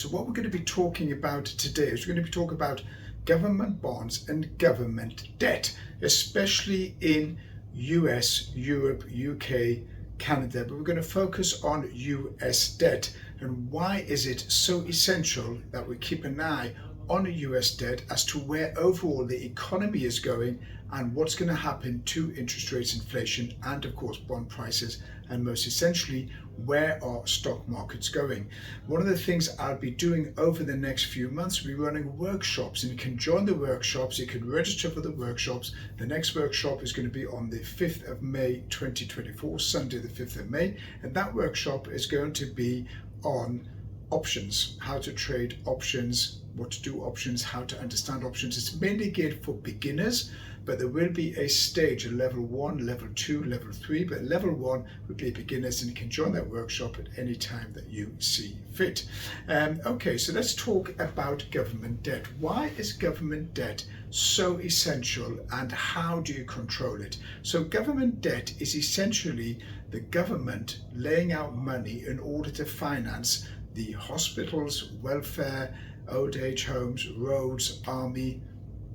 So what we're going to be talking about today is we're going to be talking about government bonds and government debt, especially in US, Europe, UK, Canada, but we're going to focus on US debt and why is it so essential that we keep an eye on a US debt as to where overall the economy is going and what's going to happen to interest rates, inflation, and of course bond prices, and most essentially where are stock markets going. One of the things I'll be doing over the next few months will be running workshops, and you can join the workshops, you can register for the workshops. The next workshop is going to be on the 5th of May 2024, Sunday the 5th of May, and that workshop is going to be on options, how to trade options, what to do options, how to understand options. It's mainly geared for beginners, but there will be a stage, a level 1, level 2, level 3, but level 1 would be beginners, and you can join that workshop at any time that you see fit. Okay, so let's talk about government debt. Why is government debt so essential and how do you control it? So government debt is essentially the government laying out money in order to finance the hospitals, welfare, old age homes, roads, army,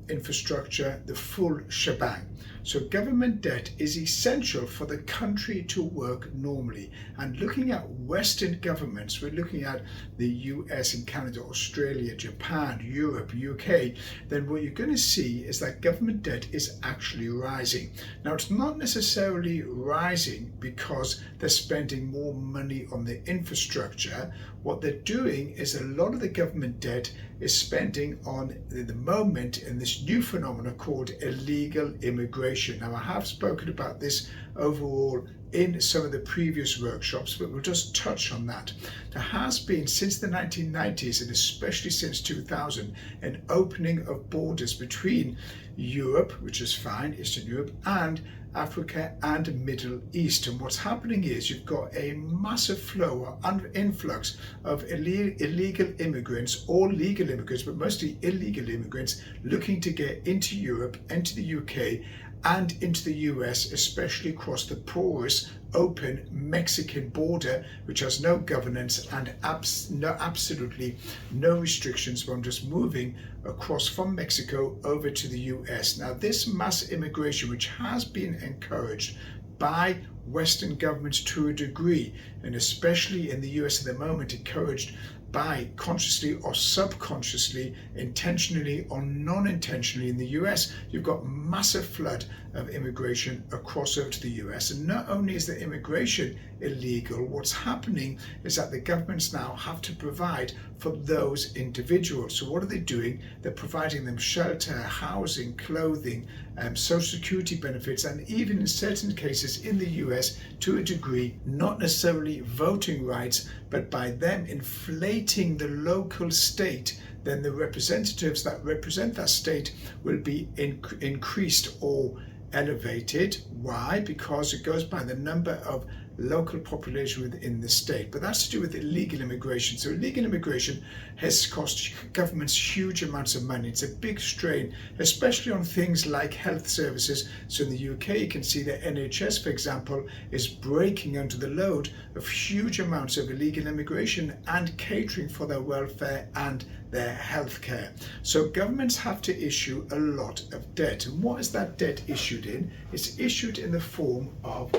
infrastructure, the full shebang. So government debt is essential for the country to work normally. And looking at Western governments, we're looking at the US and Canada, Australia, Japan, Europe, UK, then what you're going to see is that government debt is actually rising. Now, it's not necessarily rising because they're spending more money on the infrastructure. What they're doing is a lot of the government debt is spending on, at the moment, in this new phenomenon called illegal immigration. Now, I have spoken about this overall in some of the previous workshops, but we'll just touch on that. There has been, since the 1990s and especially since 2000, an opening of borders between Europe, which is fine, Eastern Europe, and Africa and Middle East. And what's happening is you've got a massive flow or influx of illegal immigrants, or legal immigrants, but mostly illegal immigrants, looking to get into Europe, into the UK, and into the US, especially across the porous, open Mexican border, which has no governance and absolutely no restrictions from just moving across from Mexico over to the US. Now, this mass immigration, which has been encouraged by Western governments to a degree, and especially in the US at the moment, encouraged by consciously or subconsciously, intentionally or non-intentionally in the US, you've got massive flood of immigration across over to the US. And not only is the immigration illegal, what's happening is that the governments now have to provide for those individuals. So what are they doing? They're providing them shelter, housing, clothing, social security benefits, and even in certain cases in the US, to a degree, not necessarily voting rights, but by them inflating the local state, then the representatives that represent that state will be increased or elevated. Why? Because it goes by the number of local population within the state. But that's to do with illegal immigration. So illegal immigration has cost governments huge amounts of money. It's a big strain, especially on things like health services. So in the UK, you can see the NHS, for example, is breaking under the load of huge amounts of illegal immigration and catering for their welfare and their healthcare. So governments have to issue a lot of debt. And what is that debt issued in? It's issued in the form of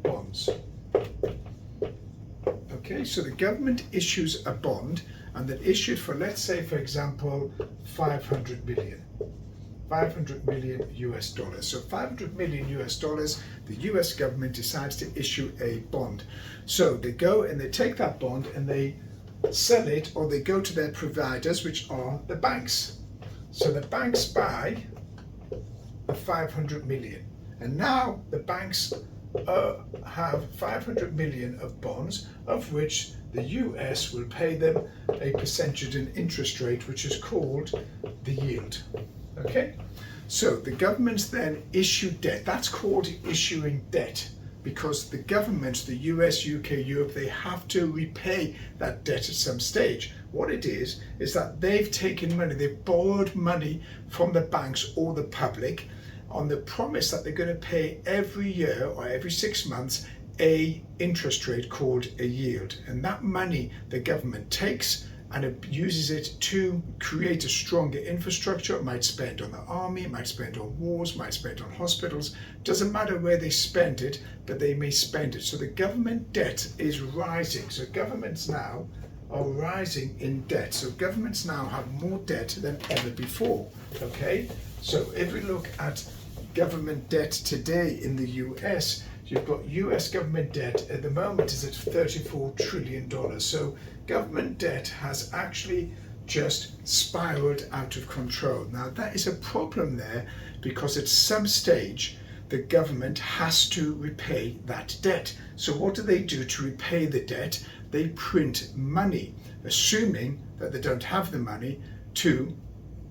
bonds. Okay, so the government issues a bond, and they're issued for, let's say, for example, 500 million US dollars. So 500 million US dollars, the US government decides to issue a bond. So they go and they take that bond and they sell it, or they go to their providers, which are the banks. So the banks buy the 500 million, and now the banks have 500 million of bonds, of which the US will pay them a percentage in interest rate, which is called the yield. Okay, so the governments then issue debt. That's called issuing debt, because the governments, the US, UK, Europe, they have to repay that debt at some stage. What it is that they've taken money, they've borrowed money from the banks or the public on the promise that they're going to pay every year or every 6 months a interest rate called a yield, and that money the government takes and it uses it to create a stronger infrastructure. It might spend on the army, it might spend on wars, might spend on hospitals. Doesn't matter where they spend it, but they may spend it. So the government debt is rising. So governments now are rising in debt. So governments now have more debt than ever before. Okay, so if we look at government debt today in the US, you've got US government debt at the moment is at $34 trillion. So government debt has actually just spiraled out of control. Now that is a problem there, because at some stage the government has to repay that debt. So what do they do to repay the debt? They print money, assuming that they don't have the money to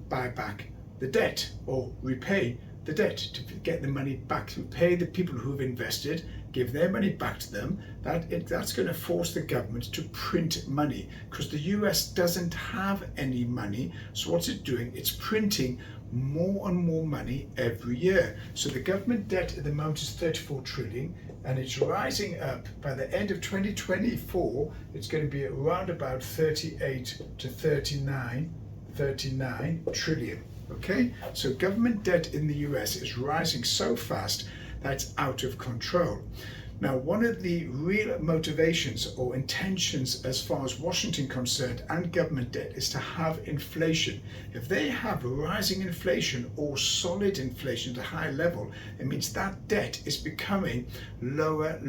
buy back the debt or repay the debt, to get the money back, to pay the people who have invested, give their money back to them. That's going to force the government to print money, because the US doesn't have any money. So what's it doing? It's printing more and more money every year. So the government debt at the moment is 34 trillion, and it's rising up. By the end of 2024, it's going to be around about 38 to 39 trillion. Okay, so government debt in the US is rising so fast that it's out of control. Now, one of the real motivations or intentions as far as Washington concerned and government debt is to have inflation. If they have rising inflation or solid inflation at a high level, it means that debt is becoming lower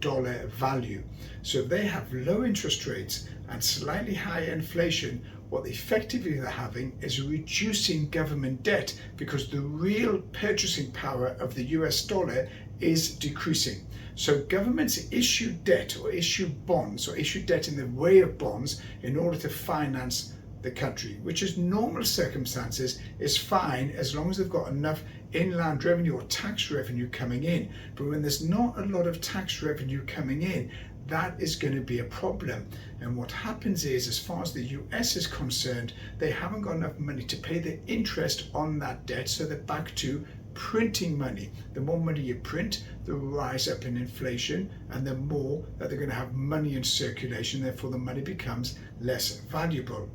dollar value. So if they have low interest rates and slightly higher inflation, what effectively they're having is reducing government debt, because the real purchasing power of the US dollar is decreasing. So governments issue debt or issue bonds or issue debt in the way of bonds in order to finance the country, which is normal circumstances is fine as long as they've got enough inland revenue or tax revenue coming in. But when there's not a lot of tax revenue coming in, that is going to be a problem. And what happens is, as far as the US is concerned, they haven't got enough money to pay the interest on that debt, so they're back to printing money. The more money you print, the rise up in inflation, and the more that they're going to have money in circulation, therefore the money becomes less valuable.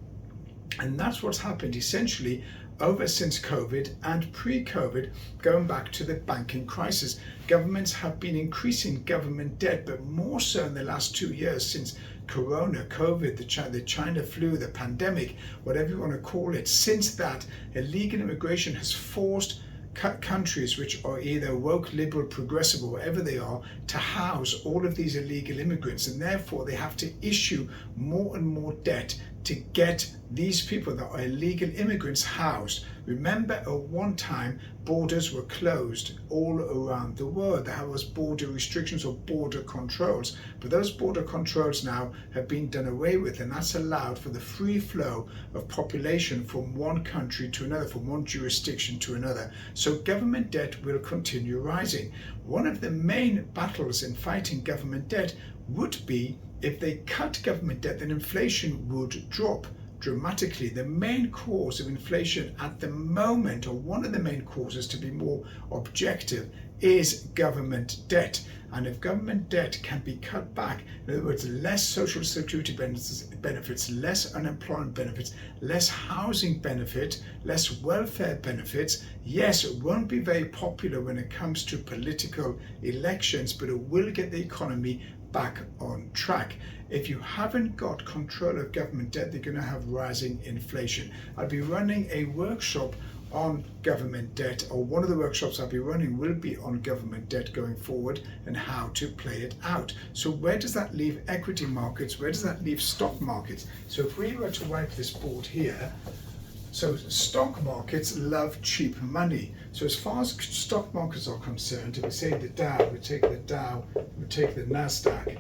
And that's what's happened essentially over since COVID and pre-COVID, going back to the banking crisis. Governments have been increasing government debt, but more so in the last 2 years since Corona, COVID, the China flu, the pandemic, whatever you want to call it. Since that, illegal immigration has forced countries which are either woke, liberal, progressive, or whatever they are, to house all of these illegal immigrants, and therefore they have to issue more and more debt to get these people that are illegal immigrants housed. Remember, at one time, borders were closed all around the world. There was border restrictions or border controls, but those border controls now have been done away with, and that's allowed for the free flow of population from one country to another, from one jurisdiction to another. So government debt will continue rising. One of the main battles in fighting government debt would be, if they cut government debt, then inflation would drop dramatically. The main cause of inflation at the moment, or one of the main causes to be more objective, is government debt. And if government debt can be cut back, in other words, less social security benefits, less unemployment benefits, less housing benefit, less welfare benefits, yes, it won't be very popular when it comes to political elections, but it will get the economy back on track. If you haven't got control of government debt, they're going to have rising inflation. I'll be running a workshop on government debt, or one of the workshops I'll be running will be on government debt going forward and how to play it out. So where does that leave equity markets? Where does that leave stock markets? So if we were to wipe this board here, so stock markets love cheap money. So as far as stock markets are concerned, if we say the Dow, we take the Dow, we take the NASDAQ.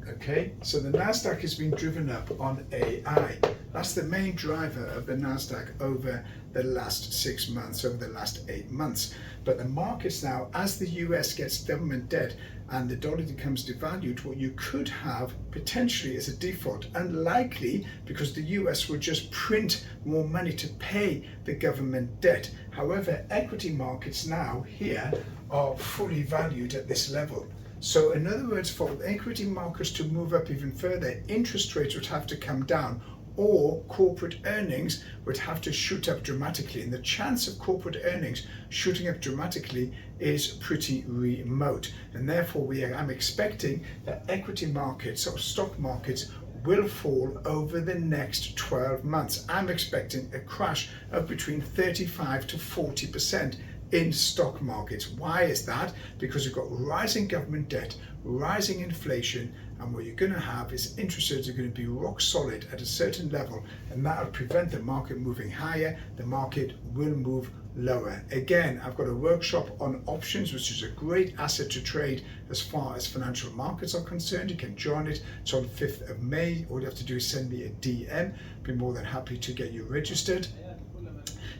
Okay, so the NASDAQ has been driven up on AI. That's the main driver of the NASDAQ over the last 6 months, over the last 8 months. But the markets now, as the US gets government debt and the dollar becomes devalued, what you could have potentially is a default. Unlikely, because the US will just print more money to pay the government debt. However, equity markets now here are fully valued at this level. So in other words, for equity markets to move up even further, interest rates would have to come down, or corporate earnings would have to shoot up dramatically. And the chance of corporate earnings shooting up dramatically is pretty remote. And therefore I'm expecting that equity markets or stock markets will fall over the next 12 months. I'm expecting a crash of between 35 to 40% in stock markets. Why is that? Because you've got rising government debt, rising inflation, and what you're going to have is interest rates are going to be rock solid at a certain level, and that will prevent the market moving higher. The market will move lower. Again, I've got a workshop on options, which is a great asset to trade as far as financial markets are concerned. You can join it. It's on 5th of May. All you have to do is send me a DM. Be more than happy to get you registered.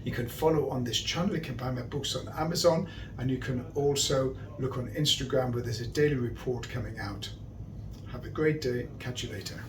You can follow on this channel. You can buy my books on Amazon, and you can also look on Instagram where there's a daily report coming out. Have a great day. Catch you later.